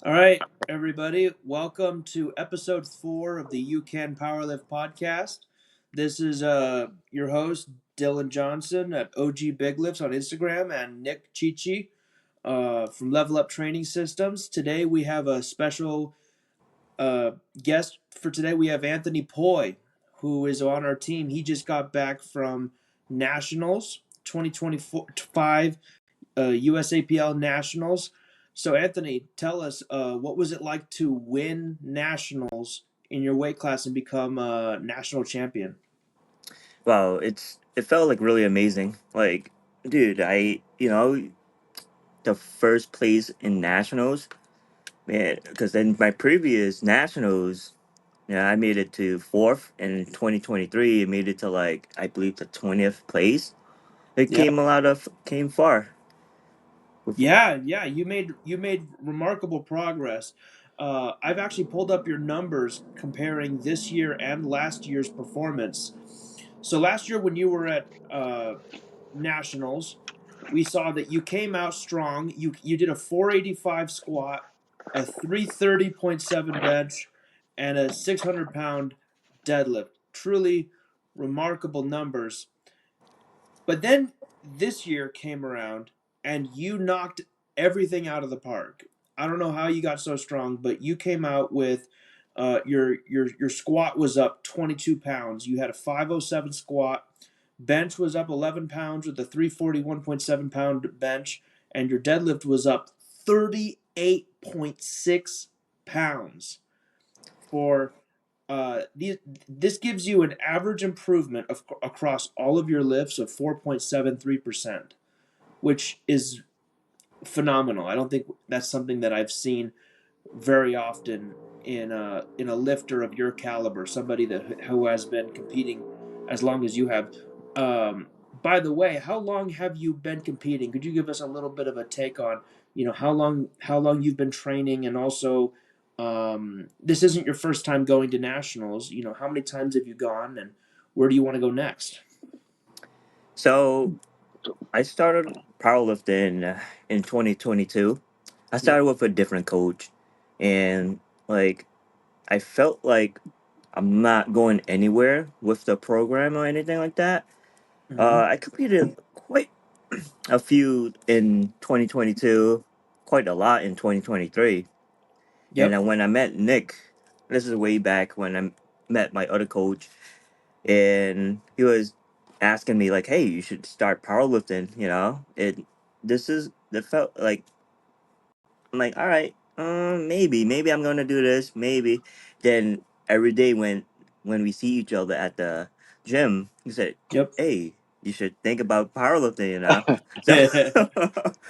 All right, everybody, welcome to episode 4 of the You Can Powerlift podcast. This is your host, Dylan Johnson at OG Big Lifts on Instagram and Nick Chichi from Level Up Training Systems. Today we have a special uh, guest for today. We have Anthony Poi, who is on our team. He just got back from Nationals 2025 USAPL Nationals. So, Anthony, tell us what was it like to win nationals in your weight class and become a national champion? Wow, it felt like really amazing. Like, dude, the first place in nationals, man, because in my previous nationals, yeah, I made it to fourth, and in 2023, I made it to like I believe the 20th place. It Yeah, came far. yeah. You made remarkable progress. I've actually pulled up your numbers comparing this year and last year's performance. So last year when you were at nationals, we saw that you came out strong. You did a 485 squat, a 330.7 bench, and a 600-pound deadlift. Truly remarkable numbers. But then this year came around and you knocked everything out of the park. I don't know how you got so strong, but you came out with your squat was up 22 pounds. You had a 507 squat. Bench was up 11 pounds with a 341.7-pound bench, and your deadlift was up 38.6 pounds for this gives you an average improvement across all of your lifts of 4.73%, which is phenomenal. I don't think that's something that I've seen very often in a lifter of your caliber, somebody that who has been competing as long as you have. By the way, how long have you been competing? Could you give us a little bit of a take on how long you've been training, and also this isn't your first time going to nationals. How many times have you gone, and where do you want to go next? So I started powerlifting in 2022. I Yep. started with a different coach, and like I felt like I'm not going anywhere with the program or anything like that. Mm-hmm. I competed quite a few in 2022, quite a lot in 2023. And Yep. then when I met Nick, this is way back when I met my other coach, and he was asking me like, "Hey, you should start powerlifting." It felt like I'm like, all right, maybe I'm gonna do this, maybe. Then every day when we see each other at the gym, he said, Yep. "Hey, you should think about powerlifting." So,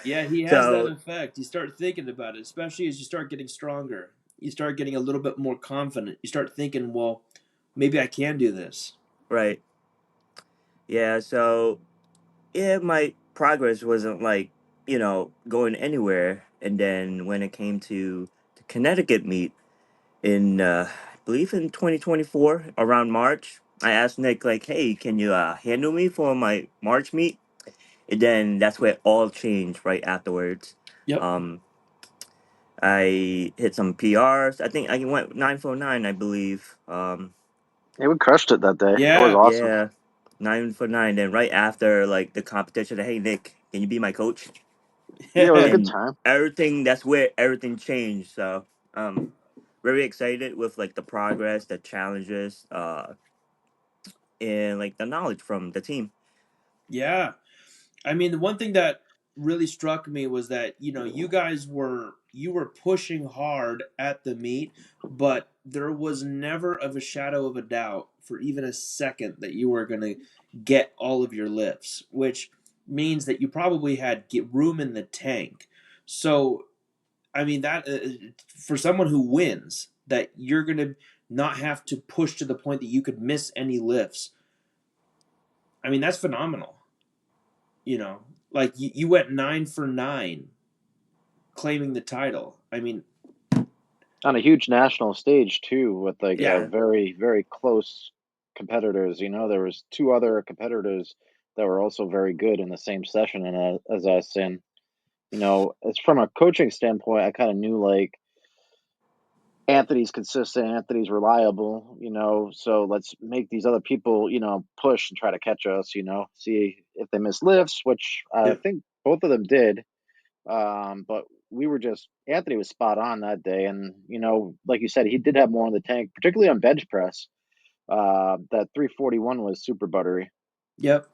Yeah, he has that so effect. You start thinking about it, especially as you start getting stronger. You start getting a little bit more confident. You start thinking, well, maybe I can do this. right, yeah. So yeah, my progress wasn't like going anywhere. And then when it came to the Connecticut meet in I believe in 2024 around March. I asked Nick like, "Hey, can you handle me for my March meet?" And then that's where it all changed right afterwards. Yep. Um, I hit some PRs. I think I went 9 for 9, I believe. Yeah, we crushed it that day. That was Yeah. awesome. Yeah, 9 for 9. Then right after like the competition, hey Nick, can you be my coach? Yeah, it was a good And time. everything that's where everything changed. So um, very excited with like the progress, the challenges, and like the knowledge from the team. Yeah. I mean, the one thing that really struck me was that, you guys were pushing hard at the meet, but there was never of a shadow of a doubt for even a second that you were going to get all of your lifts, which means that you probably had get room in the tank. So, I mean that for someone who wins, that you're going to not have to push to the point that you could miss any lifts. I mean, that's phenomenal. You know, like you went 9 for 9 claiming the title. I mean, On a huge national stage too, with like yeah. very, very close competitors. There was two other competitors that were also very good in the same session and as us. And it's from a coaching standpoint, I kind of knew like Anthony's consistent, Anthony's reliable, so let's make these other people, push and try to catch us, see if they miss lifts, which I Yep. think both of them did. But we were just Anthony was spot on that day, and like you said, he did have more in the tank, particularly on bench press. That 341 was super buttery. Yep.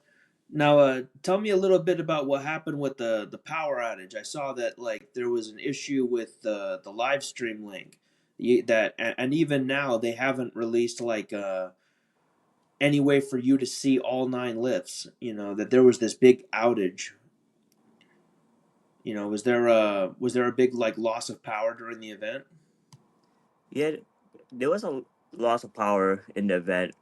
Now, tell me a little bit about what happened with the power outage. I saw that like there was an issue with the live stream link. That and even now they haven't released like any way for you to see all nine lifts. That there was this big outage. Was there a big like loss of power during the event? Yeah, there was a loss of power in the event.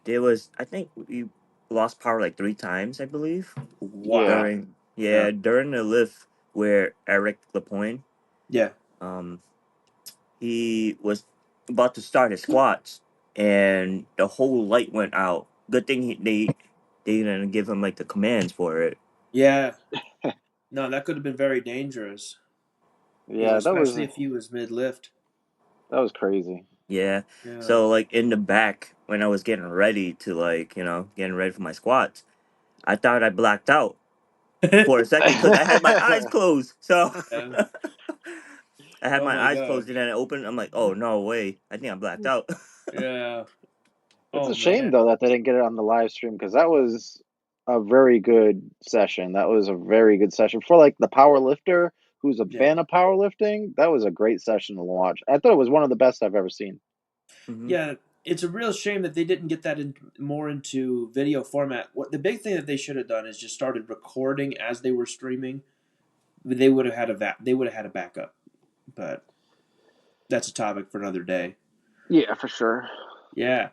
There was, I think we lost power like 3 times, I believe, Yeah, Wow. during Yeah. during the lift where Eric Lapointe, Yeah. um, he was about to start his squats, and the whole light went out. Good thing they didn't give him like the commands for it. Yeah. No, that could have been very dangerous. yeah, that was Especially if he was mid lift. that was crazy. Yeah. Yeah. So like in the back when I was getting ready to like, getting ready for my squats, I thought I blacked out for a second because I had my eyes closed. So Yeah. I had Oh my my eyes closed and gosh. then I opened. I'm like, oh no way! I think I blacked out. Yeah. It's Oh a shame man. though that they didn't get it on the live stream because that was a very good session. That was a very good session for like the power lifter who's a Yeah. fan of powerlifting. That was a great session to watch. I thought it was one of the best I've ever seen. hmm Yeah. It's a real shame that they didn't get that more into video format. What the big thing that they should have done is just started recording as they were streaming. They would have had they would have had a backup, but that's a topic for another day. Yeah, for sure. Yeah.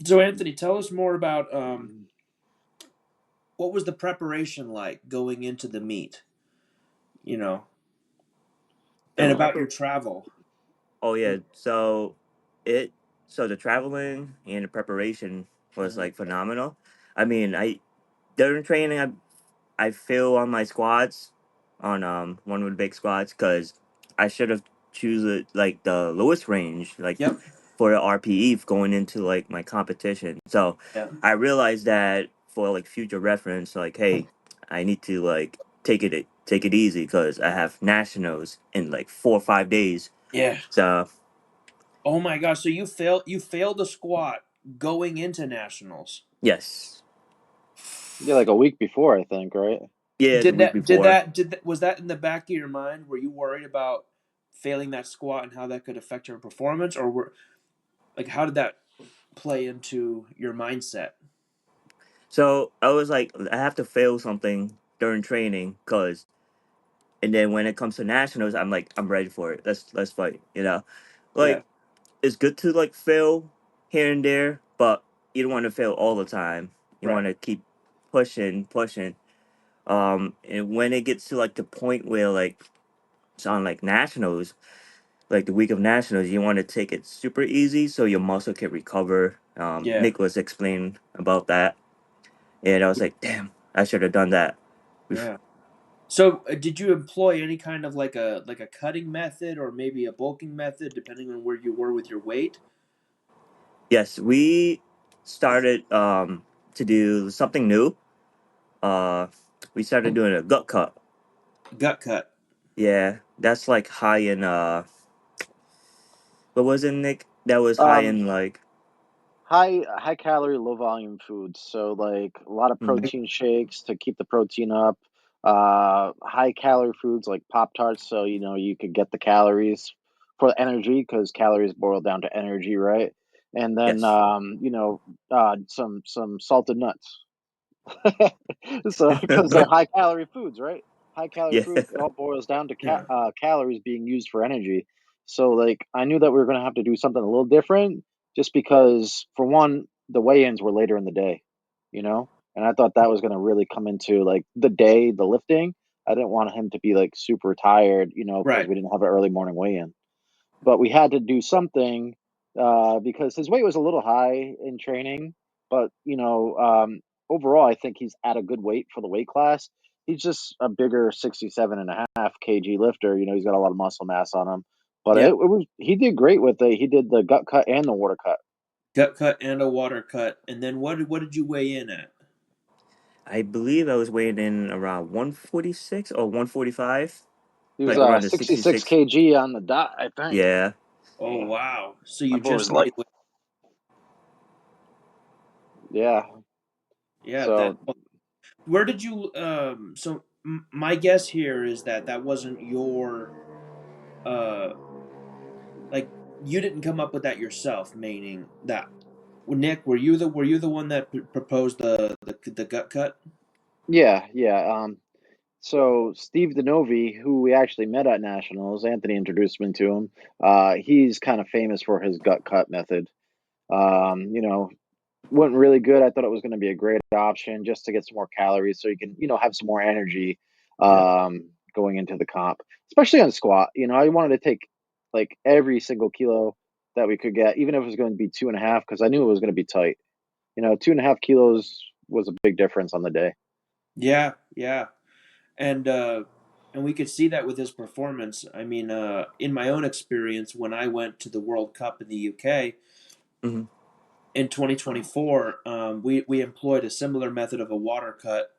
So Anthony, tell us more about what was the preparation like going into the meet, you know, The and about prep. your travel. Oh yeah. It. So the traveling and the preparation was Mhm. like phenomenal. I mean, I during training, I fail on my squats, on one of the big squats, because I should have choose it like the lowest range, like Yep. for the RPE going into like my competition. So Yeah. I realized that for like future reference, like hey, I need to like take it easy because I have nationals in like 4 or 5 days. Yeah. So Oh my gosh! So you failed a squat going into nationals. yes, Yeah, like a week before, I think, right? yeah, the Did week that did before. that did that, was that in the back of your mind? Were you worried about failing that squat and how that could affect your performance, or were like how did that play into your mindset? So I was like, I have to fail something during training, cause and then when it comes to nationals, I'm like, I'm ready for it. Let's fight. Yeah. Like it's good to like fail here and there, but you don't want to fail all the time. You Right. want to keep pushing. And when it gets to like the point where like it's on like nationals, like the week of nationals, you want to take it super easy so your muscle can recover. Yeah. Nick was explaining about that, and I was like, damn, I should have done that. Yeah. So, did you employ any kind of like a cutting method or maybe a bulking method, depending on where you were with your weight? Yes, we started to do something new. Uh, we started doing a gut cut. Gut cut. Yeah, that's like high in what was it, Nick? That was high Um, in like high calorie, low volume foods. So like a lot of mhm, protein shakes to keep the protein up. High calorie foods like Pop Tarts, so you could get the calories for energy because calories boil down to energy, right? And then yes, some salted nuts. So, because they're high calorie foods, right? High calorie yeah, foods, it all boils down to Yeah. calories being used for energy. So, like, I knew that we were going to have to do something a little different just because, for one, the weigh ins were later in the day, you know? And I thought that was going to really come into like the day, the lifting. I didn't want him to be like super tired, because Right. we didn't have an early morning weigh in, but we had to do something because his weight was a little high in training. But overall, I think he's at a good weight for the weight class. He's just a bigger 67.5 kg lifter. He's got a lot of muscle mass on him. But Yeah, it was he did great with it. He did the gut cut and the water cut. gut cut and a water cut. And then what did you weigh in at? I believe I was weighing in around 146 or 145, He was like around the 66 66. kg on the dot, I think. Yeah. Oh wow. So My you boy just was light. lightweight. Yeah. Yeah, that So where did you so my guess here is that that wasn't your uh like you didn't come up with that yourself, meaning that Nick, were you the one that proposed the gut cut? yeah, yeah. So Steve Denovi, who we actually met at nationals, Anthony introduced me to him. He's kind of famous for his gut cut method. You know, went really good. I thought it was going to be a great option just to get some more calories, so you can have some more energy Yep. going into the comp, especially on squat. I wanted to take like every single kilo that we could get, even if it was going to be 2.5, because I knew it was going to be tight. 2.5 kilos was a big difference on the day. Yeah, yeah. And and we could see that with his performance. I mean, in my own experience when I went to the World Cup in the UK Hmm. in 2024, we employed a similar method of a water cut.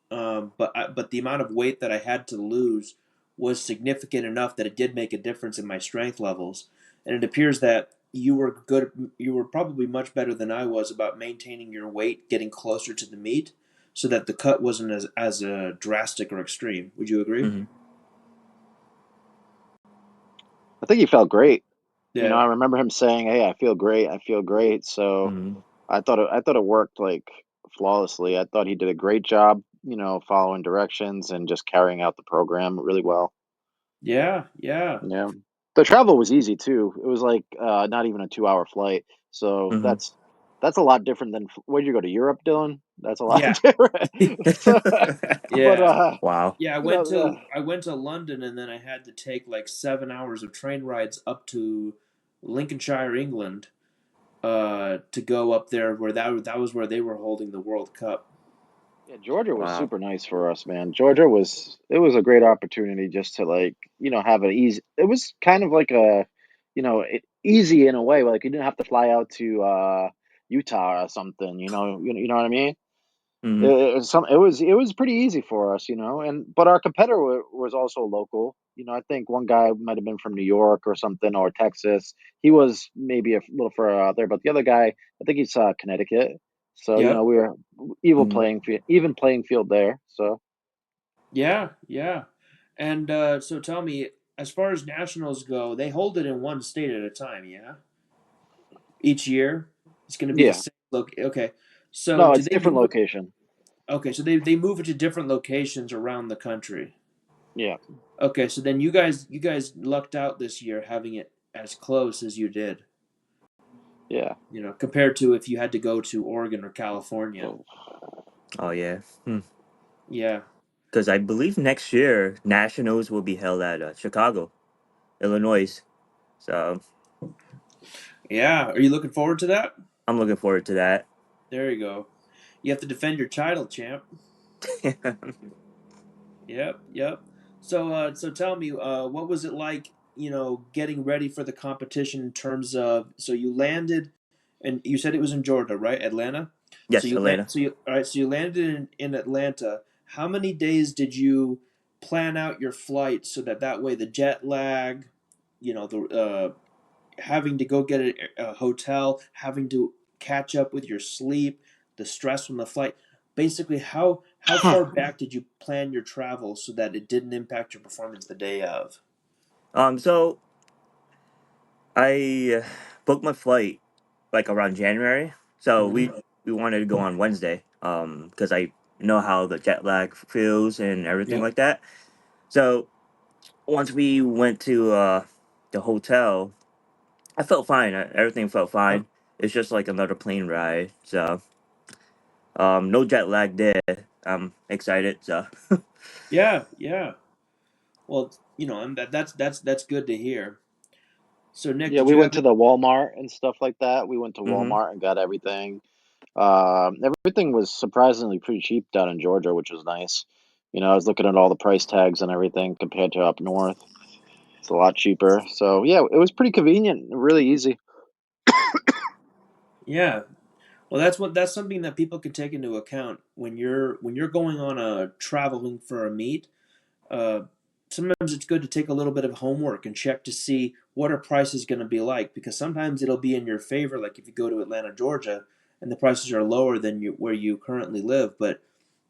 But the amount of weight that I had to lose was significant enough that it did make a difference in my strength levels. And it appears that you were good. You were probably much better than I was about maintaining your weight, getting closer to the meat, so that the cut wasn't as drastic or extreme. Would you agree? Hmm. I think he felt great. Yeah. I remember him saying, "Hey, I feel great. I feel great." So Hmm. I thought it worked like flawlessly. I thought he did a great job, following directions and just carrying out the program really well. Yeah. Yeah. Yeah. The travel was easy too. It was like not even a 2-hour flight. So Hmm. that's a lot different than where'd you go to Europe, Dylan? That's a lot Yeah. different. So, but Yeah. Wow. Yeah, you know, uh, I went to London and then I had to take like 7 hours of train rides up to Lincolnshire, England, to go up there where that was where they were holding the World Cup. yeah, Georgia was Wow. super nice for us, man. It was a great opportunity just to like, have an easy. It was kind of like easy in a way. Like you didn't have to fly out to Utah or something. You know what I mean. It, Hmm. it was some. It was pretty easy for us, but our competitor was also local. I think one guy might have been from New York or something or Texas. He was maybe a little further out there, but the other guy, I think he's Connecticut. So Yep. we were Hmm. even playing field there. So Yeah, yeah. And so tell me, as far as nationals go, they hold it in one state at a time, yeah? Each year? It's going to be the yeah, same look. Okay. So no, do it's they different move it? location. Okay, so they move it to different locations around the country. Yeah, Okay, so then you guys lucked out this year having it as close as you did, yeah. compared to if you had to go to Oregon or California. Oh, Oh yeah. Yeah. Because I believe next year nationals will be held at Chicago, Illinois. So Yeah. Are you looking forward to that? I'm looking forward to that. There you go. You have to defend your title, champ. Yep, yep. So tell me, what was it like, getting ready for the competition in terms of, so you landed, and you said it was in Georgia, right? Atlanta? So Yes, you land, Atlanta. all right, so you landed in Atlanta. How many days did you plan out your flight so that way the jet lag, the having to go get a hotel, having to catch up with your sleep, the stress from the flight. Basically, how far back did you plan your travel so that it didn't impact your performance the day of? So I booked my flight like around January. So Hmm. we wanted to go on Wednesday. Because I know how the jet lag feels and everything Yep. like that. So once we went to the hotel, I felt fine. Everything felt Yep. fine. It's just like another plane ride. So no jet lag there. I'm excited. So Yeah. Yeah. Well, and that's good to hear. So Nick, yeah, did we you went have to the Walmart and stuff like that. We went to hmm Walmart and got everything. Everything was surprisingly pretty cheap down in Georgia, which was nice. I was looking at all the price tags and everything compared to up north. It's a lot cheaper. So yeah, it was pretty convenient, really easy. Yeah. Well, that's something that people can take into account when you're going on a traveling for a meet. Uh, Sometimes it's good to take a little bit of homework and check to see what are prices going to be like, because sometimes it'll be in your favor. Like if you go to Atlanta, Georgia, and the prices are lower than where you currently live, but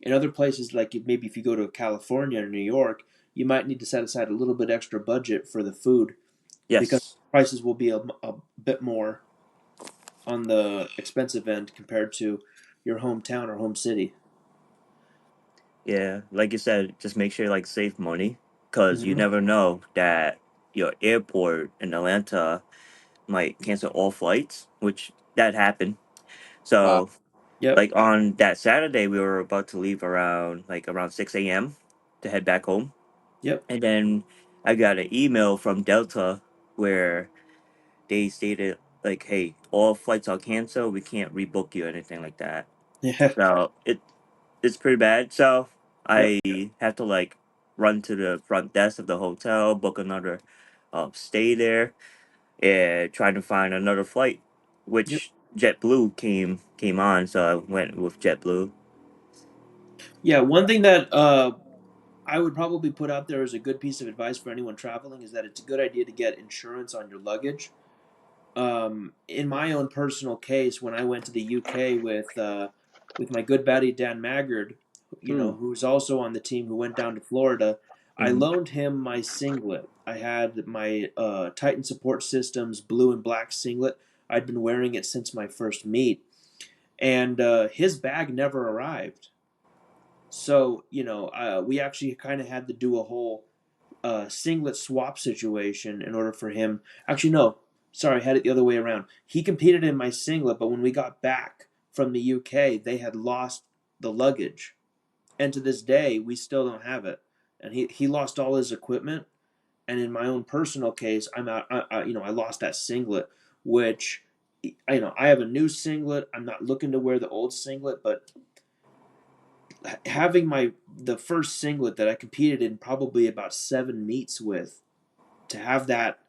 in other places, like maybe if you go to California or New York, you might need to set aside a little bit extra budget for the food because Yes. prices will be a bit more on the expensive end compared to your hometown or home city. Yeah, like you said, just make sure you like save money because you Hmm. never know that your airport in Atlanta might cancel all flights, which that happened. Uh, So Yep. like on that Saturday, we were about to leave around 6 a.m. to head back home, Yep. and then I got an email from Delta where they stated like, "Hey, all flights are canceled. We can't rebook you or anything like that." Yeah. So it's pretty bad. So Yep. I have to like run to the front desk of the hotel, book another stay there, and trying to find another flight, Yep. which JetBlue came on. So I went with JetBlue. Yeah. One thing that I would probably put out there as a good piece of advice for anyone traveling is that it's a good idea to get insurance on your luggage. In my own personal case, when I went to the UK with my good buddy Dan Maggard, hmm. who's also on the team who went down to Florida, I Hmm. loaned him my singlet. I had my Titan Support Systems blue and black singlet. I'd been wearing it since my first meet, and his bag never arrived. So we actually kind of had to do a whole singlet swap situation in order for him. Actually, no, sorry, I had it the other way around. He competed in my singlet, but when we got back from the UK, they had lost the luggage, and to this day, we still don't have it. And he lost all his equipment. And in my own personal case, I'm out. I lost that singlet, which I have a new singlet. I'm not looking to wear the old singlet, but having the first singlet that I competed in probably about 7 meets with, to have that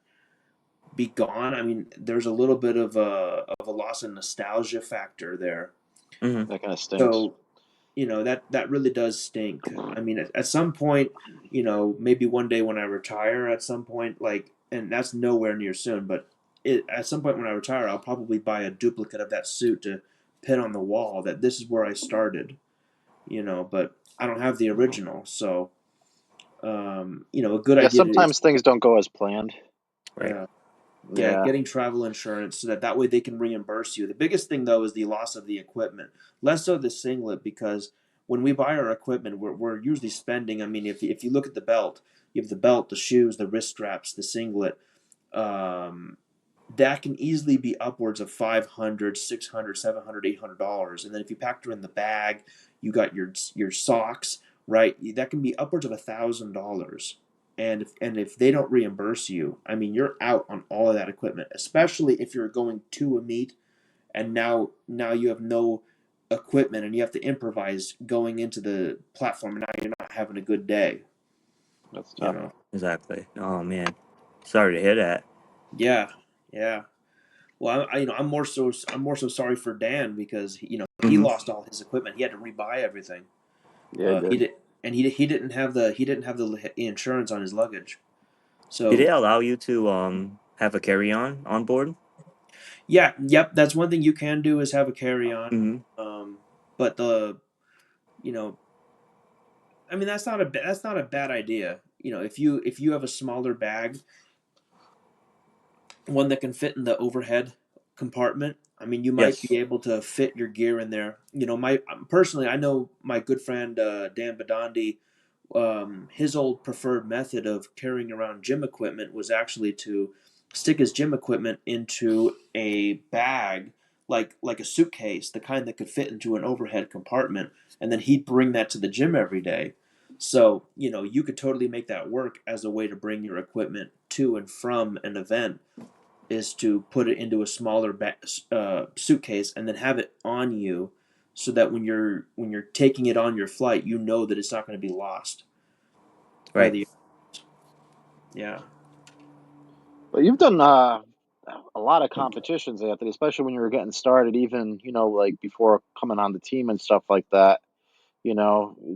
be gone, I mean, there's a little bit of a loss in nostalgia factor there. Hmm. That kind of stinks. So that really does stink. I mean, at some point, maybe one day when I retire, at some point, like, and that's nowhere near soon, but at some point when I retire, I'll probably buy a duplicate of that suit to pin on the wall that this is where I started. But I don't have the original, so a good Yeah, idea is sometimes things don't go as planned. Right. yeah. Yeah, Yeah. getting travel insurance so that way they can reimburse you. The biggest thing though is the loss of the equipment, less so the singlet, because when we buy our equipment, we're usually spending. I mean, if you look at the belt, you have the belt, the shoes, the wrist straps, the singlet. Um, that can easily be upwards of 500, 600, 700, $800. And then if you factor in the bag, you got your socks, right? That can be upwards of $1,000. And if they don't reimburse you, I mean, you're out on all of that equipment, especially if you're going to a meet and now you have no equipment and you have to improvise going into the platform, and now you're not having a good day, That's you tough. know. Exactly. Oh man, sorry to hear that. Yeah. Yeah. Well, I'm more so sorry for Dan because he Hmm. lost all his equipment. He had to rebuy everything. Yeah, He good. did, and he didn't have the insurance on his luggage. Did they So allow you to have a carry on board? yeah, yep, that's one thing you can do is have a carry on. Hmm. But you know, I mean that's not a bad idea. If you have a smaller bag, one that can fit in the overhead compartment. I mean, you might be Yes. able to fit your gear in there. My personally, I know my good friend Dan Badandi. His old preferred method of carrying around gym equipment was actually to stick his gym equipment into a bag, like a suitcase, the kind that could fit into an overhead compartment, and then he'd bring that to the gym every day. So you could totally make that work as a way to bring your equipment to and from an event, is to put it into a smaller suitcase and then have it on you, so that when you're taking it on your flight, that it's not going to be lost by Right. the. Yeah. But you've done a lot of competitions, Anthony, especially when you were getting started, even, like before coming on the team and stuff like that,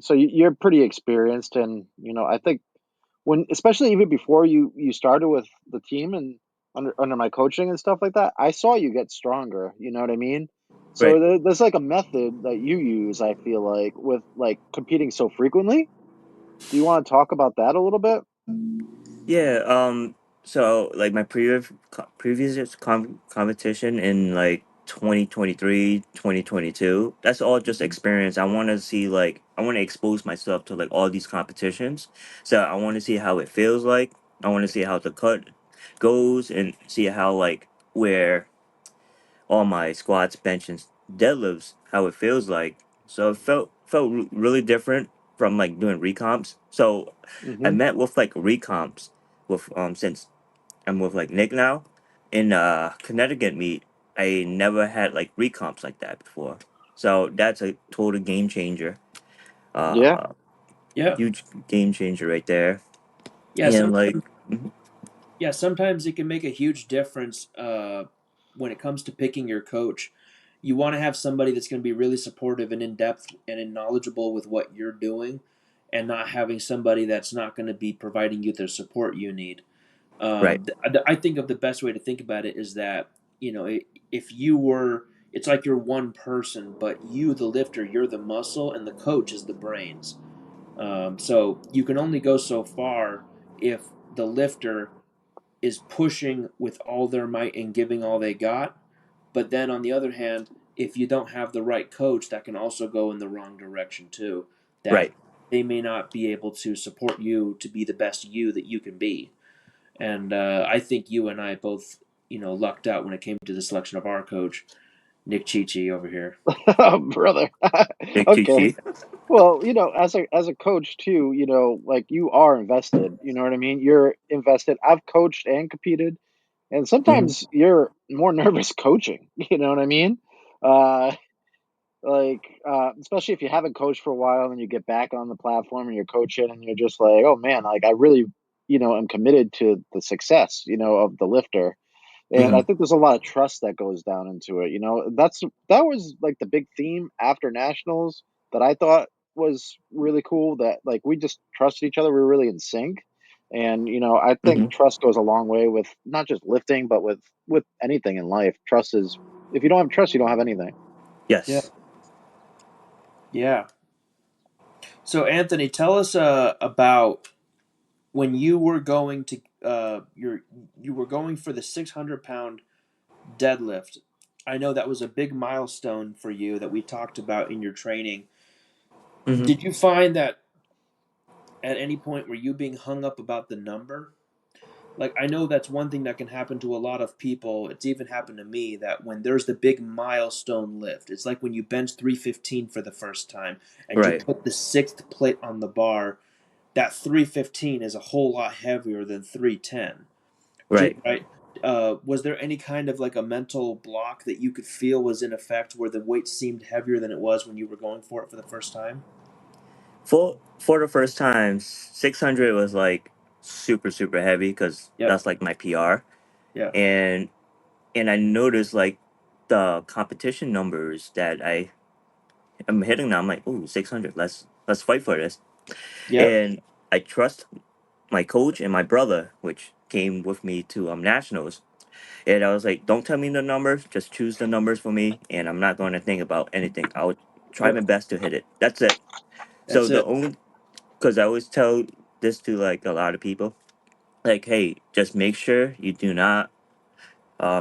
So you're pretty experienced, and I think especially even before you started with the team and under my coaching and stuff like that, I saw you get stronger. You know what I mean? So Right. there's like a method that you use. I feel like with like competing so frequently. Do you want to talk about that a little bit? Yeah. So like my previous competition in like 2023, 2022. That's all just experience. I want to see like I want to expose myself to like all these competitions. So I want to see how it feels like. I want to see how the cut goes and see how like where all my squats, benches, deadlifts, how it feels like. So it felt really different from like doing recomps. So I Hmm. met with like recomps with since I'm with like Nick now in Connecticut meet. I never had like recomps like that before. So that's a total game changer. Yeah. Uh, Yeah. Huge game changer right there. Yeah. And like, mhm, Yeah, sometimes it can make a huge difference when it comes to picking your coach. You want to have somebody that's going to be really supportive and in depth and knowledgeable with what you're doing, and not having somebody that's not going to be providing you the support you need. right, I think of the best way to think about it is that if you were, it's like you're one person, but you, the lifter, you're the muscle, and the coach is the brains. So you can only go so far if the lifter is pushing with all their might and giving all they got. But then on the other hand, if you don't have the right coach, that can also go in the wrong direction too. That right. they may not be able to support you to be the best you that you can be. And I think you and I both, lucked out when it came to the selection of our coach, Nick Chichi over here. Oh, brother. Big Okay. Chi. Well, as a coach too, like you are invested. You know what I mean? You're invested. I've coached and competed, and Hmm. sometimes you're more nervous coaching. You know what I mean? Uh, especially if you haven't coached for a while and you get back on the platform and you're coaching and you're just like, oh man, like I really, am committed to the success, of the lifter. And I Hmm. think there's a lot of trust that goes down into it. That was like the big theme after nationals that I thought was really cool. That like we just trusted each other. We were really in sync. And I think Hmm. trust goes a long way with not just lifting, but with anything in life. Trust is if you don't have trust, you don't have anything. Yeah. Yes. Yeah. So Anthony, tell us about when you were going to you were going for the 600-pound deadlift. I know that was a big milestone for you that we talked about in your training. Hmm. Did you find that at any point were you being hung up about the number? Like, I know that's one thing that can happen to a lot of people. It's even happened to me that when there's the big milestone lift, it's like when you bench 315 for the first time and you Right. put the sixth plate on the bar, that 315 is a whole lot heavier than 310. Right. Right? Was there any kind of like a mental block that you could feel was in effect where the weight seemed heavier than it was when you were going for it for the first time? For the first time, 600 was like super heavy because Yep. that's like my PR, Yeah. and I noticed like the competition numbers that I am hitting now. I'm like, ooh, 600. Let's fight for this. Yep. And I trust my coach and my brother, which came with me to nationals. And I was like, don't tell me the numbers, just choose the numbers for me, and I'm not going to think about anything. I'll try my Yep. best to hit it. That's it. So That's the it. only because I always tell this to like a lot of people, like, hey, just make sure you do not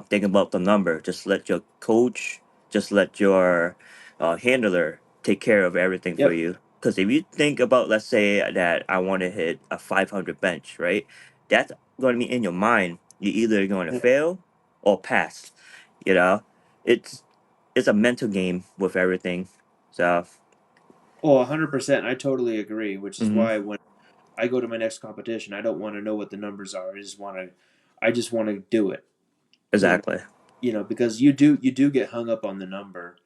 think about the number. Just let your coach, just let your handler take care of everything for Yep. you. Because if you think about, let's say that I want to hit a 500 bench, right? That's going to be in your mind. You're either going to Yep. fail or pass. You know, it's it's a mental game with everything. So, Oh, 100%. I totally agree, which is hmm, why when I go to my next competition, I don't want to know what the numbers are. I just want to do it. You know, exactly. because you do get hung up on the number,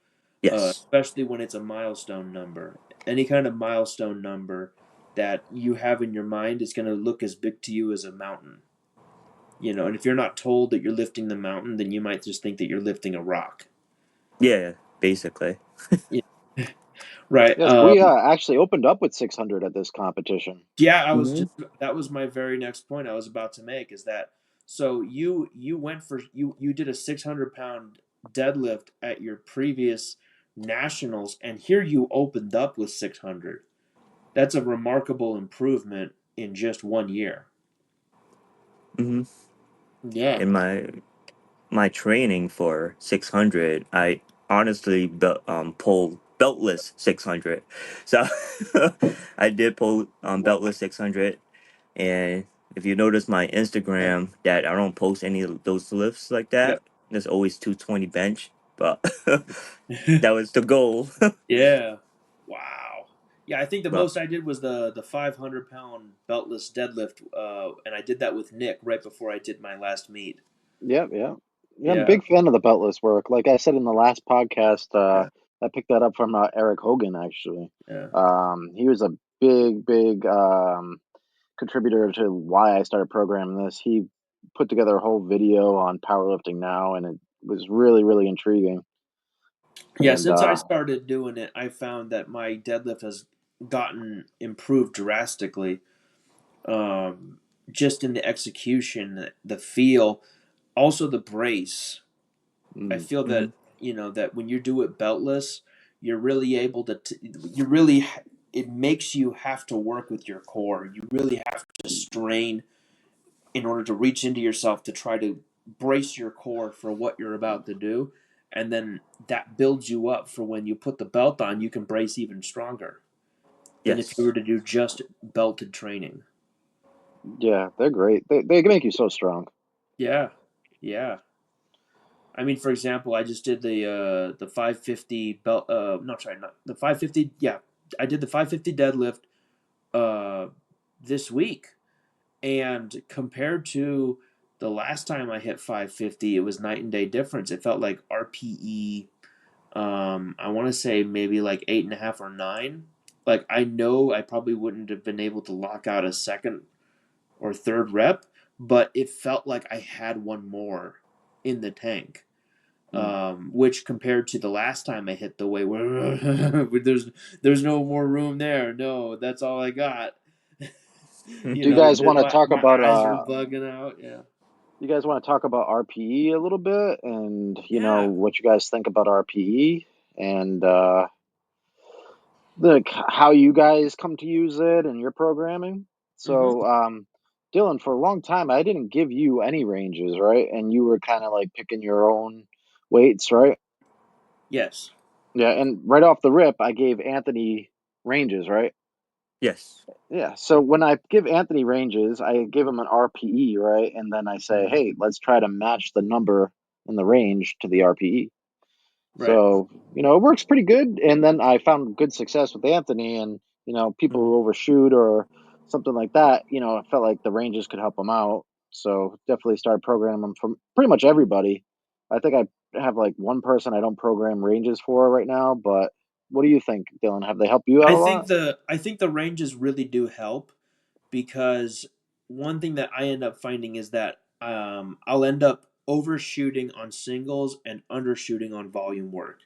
Yes. especially when it's a milestone number. Any kind of milestone number that you have in your mind is going to look as big to you as a mountain. And if you're not told that you're lifting the mountain, then you might just think that you're lifting a rock. Yeah, basically. Yeah. Right. Yes, we actually opened up with 600 at this competition. Yeah, Hmm. that was my very next point I was about to make, is that so you went for you did a 600-pound deadlift at your previous nationals, and here you opened up with 600. That's a remarkable improvement in just 1 year. Hmm. Yeah. In my training for 600, I honestly pulled beltless 600. So I did pull Wow. beltless 600. And if you notice my Yeah. Instagram, that I don't post any of those lifts like Yep. that. There's always 220 bench, but that was the goal. Yeah. Wow. Yeah, I think the But most I did was the 500-pound beltless deadlift, and I did that with Nick right before I did my last meet. Yep, yeah. Yeah, I'm a Yeah. big fan of the beltless work. Like I said in the last podcast, Yeah. I picked that up from Eric Hogan, actually. Yeah. He was a big contributor to why I started programming this. He put together a whole video on powerlifting now, and it was really, really intriguing. Yeah, And since I started doing it, I found that my deadlift has gotten improved drastically. Just in the execution, the feel, also the brace. I mm, feel mhm. that when you do it beltless, you're really able to. You really, it makes you have to work with your core. You really have to strain in order to reach into yourself to try to brace your core for what you're about to do, and then that builds you up for when you put the belt on. You can brace even stronger than if you were Yes. to do just belted training. yeah, they're great. They can make you so strong. Yeah, yeah. I mean, for example, I just did the 550 belt. No, sorry, not the 550. Yeah, I did the 550 deadlift uh this week, and compared to the last time I hit 550, it was night and day difference. It felt like RPE. I want to say maybe like 8.5 or 9. Like, I know I probably wouldn't have been able to lock out a second or third rep, but it felt like I had one more in the tank. Mm. Which compared to the last time I hit the weight, where there's no more room there. No, that's all I got. Do you guys want to talk My about eyes are bugging out. Yeah, you guys want to talk about RPE a little bit, and yeah. what you guys think about RPE, and how you guys come to use it in your programming. Mm-hmm. So, Dylan, for a long time, I didn't give you any ranges, right? And you were kind of like picking your own weights, right? Yes. Yeah, and right off the rip, I gave Anthony ranges, right? Yes. Yeah. So when I give Anthony ranges, I give him an RPE, right? And then I say, Mm-hmm. hey, let's try to match the number in the range to the RPE. Right. So, it works pretty good. And then I found good success with Anthony, and, people Mm-hmm. who overshoot or something like that, I felt like the ranges could help them out. So definitely started programming them from pretty much everybody. I think I have like one person I don't program ranges for right now, but what do you think, Dylan? Have they helped you out a lot? I think the ranges really do help, because one thing that I end up finding is that I'll end up overshooting on singles and undershooting on volume work.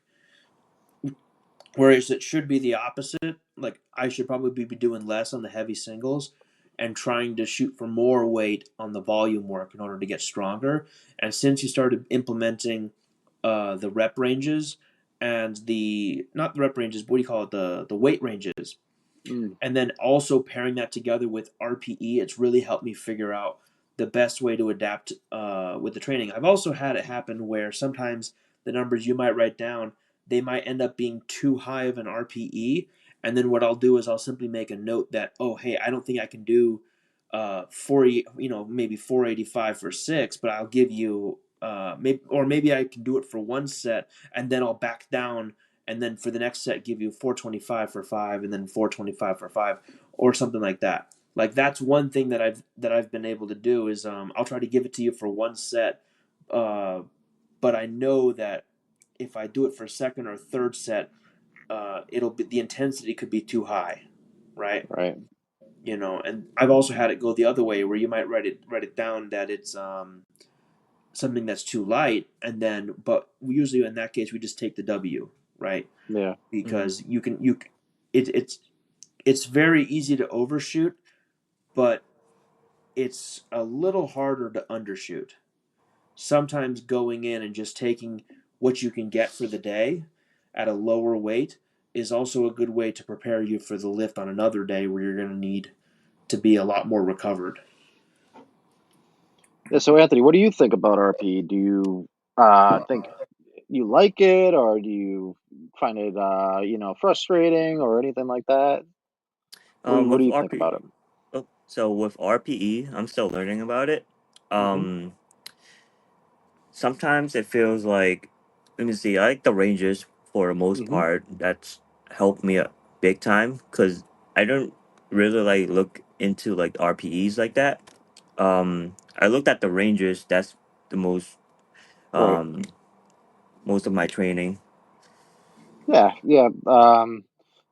Whereas it should be the opposite. Like, I should probably be doing less on the heavy singles and trying to shoot for more weight on the volume work in order to get stronger. And since you started implementing the rep ranges and the not the rep ranges, what do you call it? The weight ranges, Mm, and then also pairing that together with RPE, it's really helped me figure out the best way to adapt with the training. I've also had it happen where sometimes the numbers you might write down, they might end up being too high of an RPE, and then what I'll do is I'll simply make a note that, oh, hey, I don't think I can do 40, maybe 485 for 6, but I'll give you maybe I can do it for one set, and then I'll back down, and then for the next set give you 425 for 5, and then 425 for 5, or something like that. Like, that's one thing that I've been able to do is, I'll try to give it to you for one set, uh, but I know that if I do it for second or third set, it'll be the intensity could be too high, right? right. And I've also had it go the other way where you might write it down that it's something that's too light, and then but usually in that case we just take the W, right? Yeah. Mhm. Because it's very easy to overshoot, but it's a little harder to undershoot. Sometimes going in and just taking what you can get for the day at a lower weight is also a good way to prepare you for the lift on another day where you're going to need to be a lot more recovered. Yeah. So Anthony, what do you think about RPE? Do you think you like it, or do you find it frustrating or anything like that? What do With you think RP, about it? so with RPE, I'm still learning about it. Hmm. Um, Sometimes it feels like, let me see, I like the ranges for the most Hmm. part. That's helped me big time because I don't really like look into like RPEs like that. I looked at the ranges. That's the Right. um most of my training. Yeah. Yeah.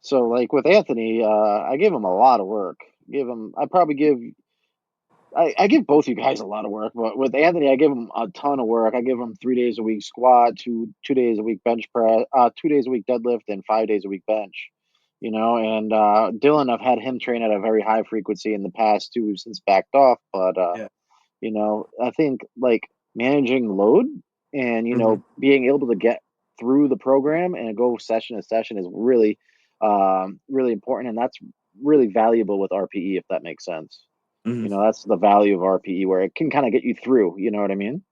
So like with Anthony, I give him a lot of work. I probably I give both you guys a lot of work, but with Anthony, I give him a ton of work. I give him 3 days a week squat, two days a week bench press, 2 days a week deadlift, and 5 days a week bench. And Dylan, I've had him train at a very high frequency in the past too, since backed off. But Yeah. I think like managing load and Hmm. being able to get through the program and go session to session is really, really important, and that's really valuable with RPE, if that makes sense. Hmm. That's the value of RPE, where it can kind of get you through. You know what I mean?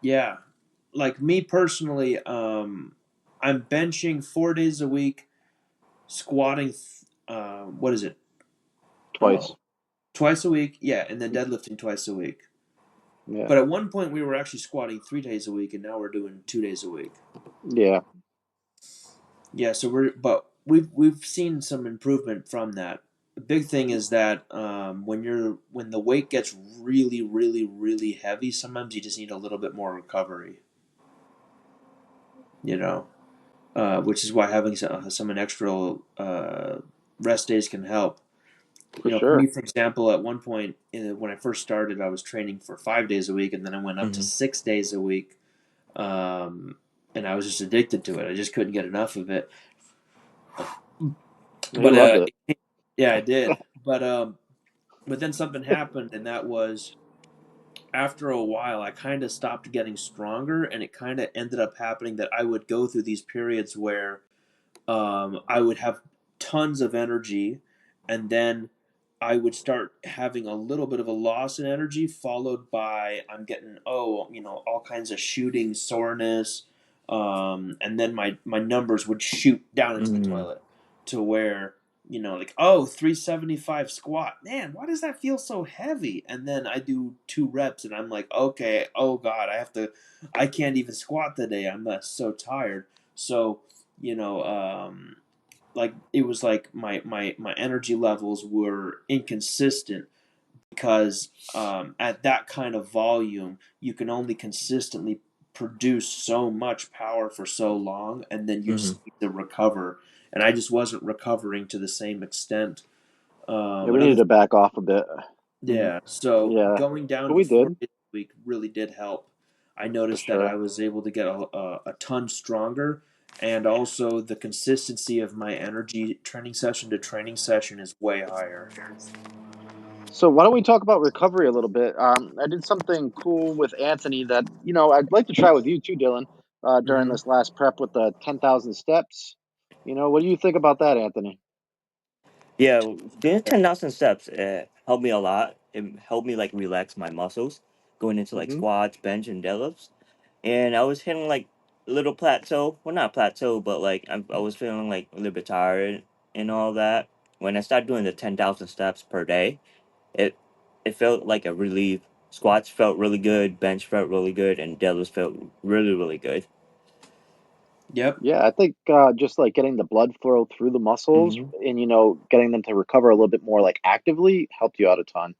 Yeah. Like me personally, I'm benching 4 days a week, squatting, what is it? Twice. Oh, twice a week. Yeah. And then deadlifting twice a week. Yeah. But at one point we were actually squatting 3 days a week, and now we're doing 2 days a week. Yeah. Yeah. But we've seen some improvement from that. The big thing is that when the weight gets really, really, really heavy, sometimes you just need a little bit more recovery. You know, which is why having some an extra rest days can help. For For me, sure. for example, at one point when I first started, I was training for 5 days a week, and then I went up to Hmm. 6 days a week, and I was just addicted to it. I just couldn't get enough of it. He But loved it. yeah, I did. But then something happened, and that was after a while, I kind of stopped getting stronger, and it kind of ended up happening that I would go through these periods where I would have tons of energy, and then I would start having a little bit of a loss in energy, followed by I'm getting all kinds of shooting soreness, and then my numbers would shoot down into the Hmm. toilet to where like, oh, 375 squat, man, why does that feel so heavy? And then I do 2 reps and I'm like, okay, oh god, I can't even squat today, I'm so tired. So you know like it was like my energy levels were inconsistent because at that kind of volume you can only consistently produce so much power for so long, and then you Hmm. just need to recover, and I just wasn't recovering to the same extent. Yeah, we needed Another to back off a bit. Yeah, so Yeah, going down but to we four did days a week really did help. I for noticed that I sure. was able to get a ton stronger, and also the consistency of my energy training session to training session is way higher. So why don't we talk about recovery a little bit? I did something cool with Anthony that I'd like to try with you too, Dylan. During Hmm. this last prep with the 10,000 steps. What do you think about that, Anthony? Yeah, doing 10,000 steps helped me a lot. It helped me like relax my muscles going into like Hmm. squats, bench, and deadlifts. And I was hitting like a little plateau. Well, not plateau, but like I was feeling like a little bit tired and all that. When I started doing the 10,000 steps per day, it it felt like a relief. Squats felt really good, bench felt really good, and deadlifts felt really, really good. Yep. Yeah, I think just like getting the blood flow through the muscles Hmm. and getting them to recover a little bit more like actively helped you out a ton.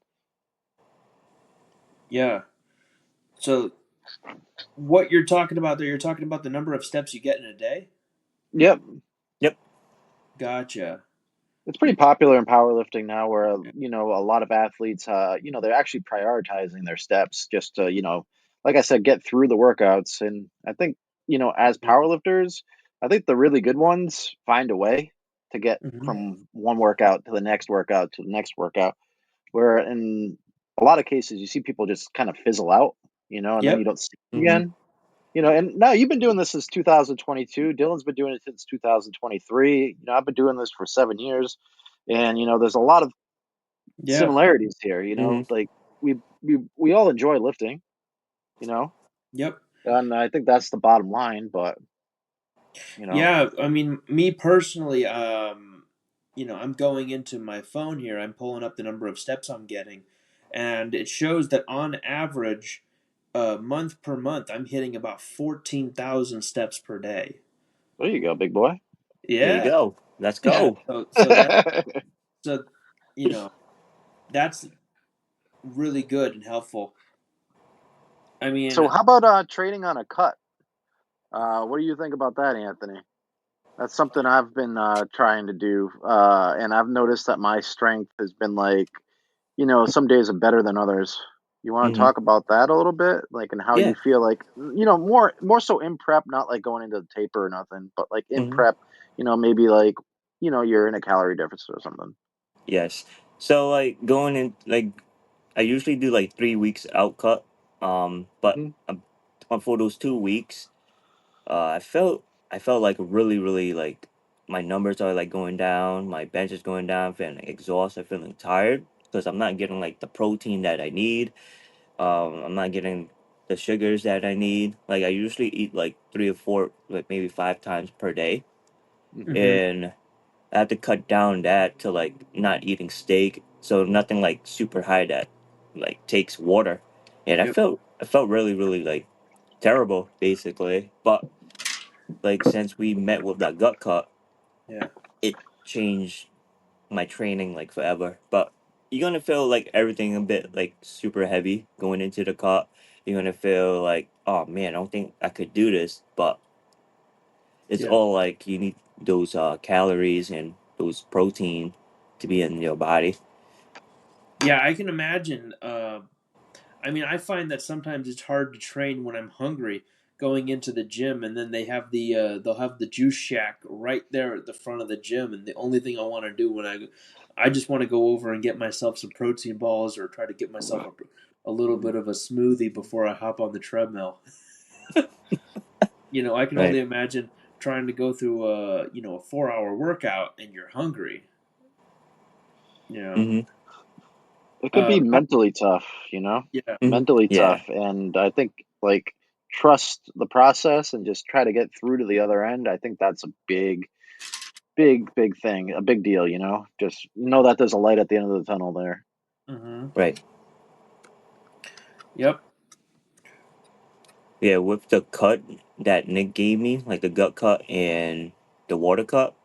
Yeah. So what you're talking about there, you're talking about the number of steps you get in a day? Yep. Yep. Gotcha. It's pretty popular in powerlifting now, where a lot of athletes, they're actually prioritizing their steps just to, like I said, get through the workouts. And I think, as Yep. powerlifters, I think the really good ones find a way to get Hmm. from one workout to the next workout to the next workout. Where in a lot of cases, you see people just kind of fizzle out, and then you Yep. don't see them Mm-hmm. again. And now you've been doing this since 2022. Dylan's been doing it since 2023. I've been doing this for 7 years, and there's a lot of Yeah. similarities here. Mm-hmm. Like we all enjoy lifting, you know, Yep. and I think that's the bottom line. But you know, Yeah. I mean, me personally, I'm going into my phone here. I'm pulling up the number of steps I'm getting, and it shows that on average, month per month, I'm hitting about 14,000 steps per day. there you go, big boy. There you Yeah. go. Let's Yeah. go. So you know that's really good and helpful. I So mean, how about training on a cut? What do you think about that, Anthony? That's something I've been trying to do, and I've noticed that my strength has been like, some days are better than others. You want to Mm-hmm. talk about that a little bit, like, and how Yeah. you feel like, more so in prep, not like going into the taper or nothing, but like in Mm-hmm. prep, maybe like, you're in a calorie deficit or something. Yes. So like going in like I usually do like 3 weeks out cut. But Hmm. for those 2 weeks, I felt like really like my numbers are like going down, my bench is going down, feeling exhausted, feeling tired because I'm not getting like the protein that I need. I'm not getting the sugars that I need. Like I usually eat like 3 or 4, like maybe 5 times per day, Hmm. hmm and I have to cut down that to like not eating steak, so nothing like super high that like takes water. And I yep, felt I felt really like terrible basically. But like since we met with that gut cut, yeah, it changed my training like forever. But you're gonna feel like everything a bit like super heavy going into the cut. You're gonna feel like, oh man, I don't think I could do this. But it's yeah, all like you need those calories and those protein to be in your body. yeah. I can imagine. I mean, I find that sometimes it's hard to train when I'm hungry. Going into the gym, and then they'll have the juice shack right there at the front of the gym, and the only thing I want to do when I just want to go over and get myself some protein balls or try to get myself a little bit of a smoothie before I hop on the treadmill. I can Right. only imagine trying to go through a 4 hour workout and you're hungry. You know, Mm-hmm. It could be how, mentally tough, you know, yeah, Mm-hmm. mentally Yeah. tough, and I think like trust the process and just try to get through to the other end. I think that's a big thing, a big deal. Just know that there's a light at the end of the tunnel there. hmm Right. yep, Yeah. With the cut that Nick gave me, like the gut cut and the water cut,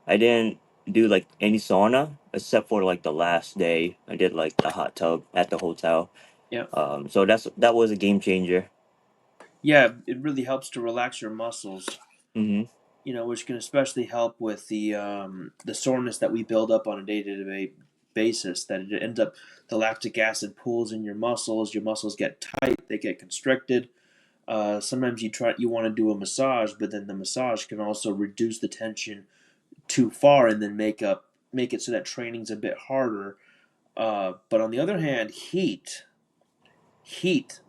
I didn't do like any sauna except for like the last day. I did like the hot tub at the hotel. yep, So that was a game changer. yeah. It really helps to relax your muscles. Mm-hmm. Which can especially help with the soreness that we build up on a day to day basis. That it ends up the lactic acid pools in your muscles. Your muscles get tight. They get constricted. Sometimes you want to do a massage, but then the massage can also reduce the tension too far and then make it so that training's a bit harder. But on the other hand, heat, heat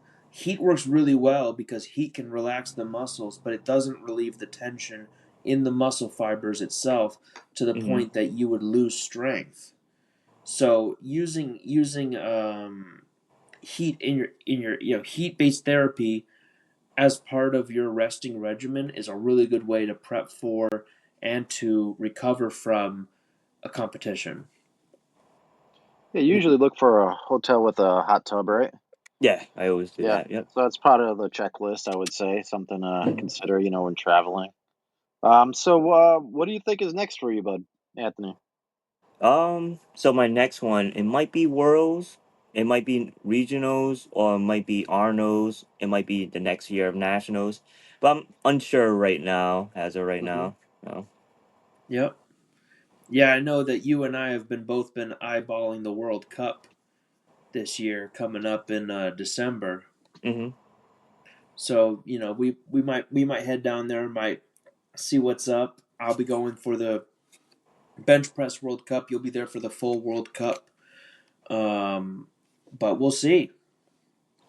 works really well because heat can relax the muscles, but it doesn't relieve the tension in the muscle fibers itself to the Mm-hmm. point that you would lose strength. So using heat in your heat based therapy as part of your resting regimen is a really good way to prep for and to recover from a competition. Yeah, you usually look for a hotel with a hot tub, right? Yeah, I always do Yeah, that. Yep. so that's part of the checklist. I would say something to Mm-hmm. consider, when traveling. So what do you think is next for you, bud, Anthony? So my next one, it might be Worlds, it might be regionals, or it might be Arnos, it might be the next year of nationals, but I'm unsure right now, as of right Hmm. now. No. Yep. Yeah, I know that you and I have both been eyeballing the World Cup this year coming up in December. Mm-hmm. So we might head down there, might see what's up. I'll be going for the bench press World Cup. You'll be there for the full World Cup. But we'll see.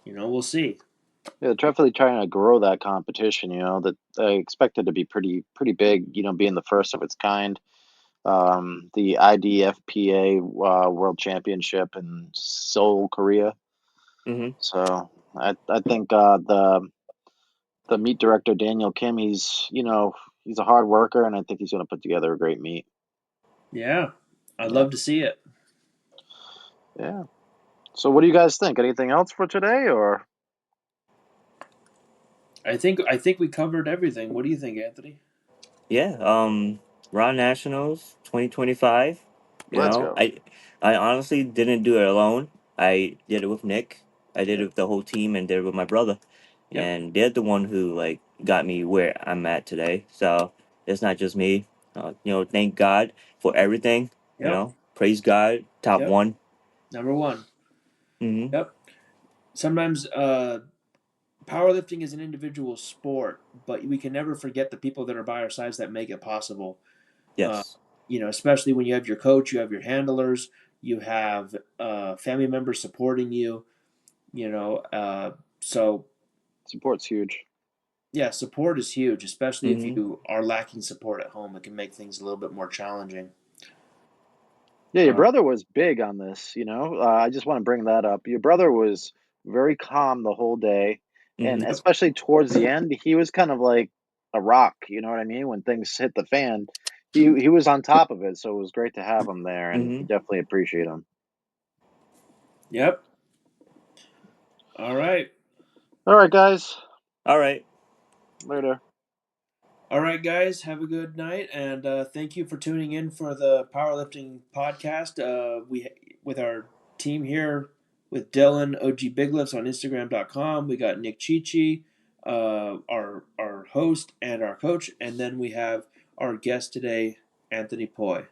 We'll see. Yeah, definitely trying to grow that competition. That I expect it to be pretty big. Being the first of its kind. The IDFPA World Championship in Seoul, Korea. Mm-hmm. So I think the meet director Daniel Kim, he's a hard worker, and I think he's going to put together a great meet. Yeah, I'd Yeah, love to see it. yeah. So what do you guys think? Anything else for today, or I think we covered everything. What do you think, Anthony? Yeah. Raw Nationals 2025. You let's know, go? I honestly didn't do it alone. I did it with Nick. I did it Yep. with the whole team and did it with my brother. Yep. And they're the one who like got me where I'm at today. So it's not just me. Thank God for everything. Yep. Praise God. Top Yep. one. Number one. Mm-hmm. Yep. Sometimes powerlifting is an individual sport, but we can never forget the people that are by our sides that make it possible. Uh, Yes. especially when you have your coach, you have your handlers, you have family members supporting you. So Support's huge. yeah, support is huge, especially if Mm-hmm. you are lacking support at home. It can make things a little bit more challenging. Yeah, your Uh, brother was big on this. I just want to bring that up. Your brother was very calm the whole day, and Mm-hmm. yep. especially towards the end, he was kind of like a rock. You know what I mean? When things hit the fan, he was on top of it. So it was great to have him there, and we Mm-hmm. definitely appreciate him. Yep. All right. All right, guys. All right. Later. All right, guys. Have a good night, and thank you for tuning in for the powerlifting podcast. We with our team here with Dylan OG Big Lifts on Instagram.com. We got Nick Chichi, our host and our coach, and then we have our guest today, Anthony Poi.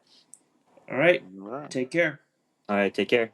All right. All right. Take care. All right. Take care.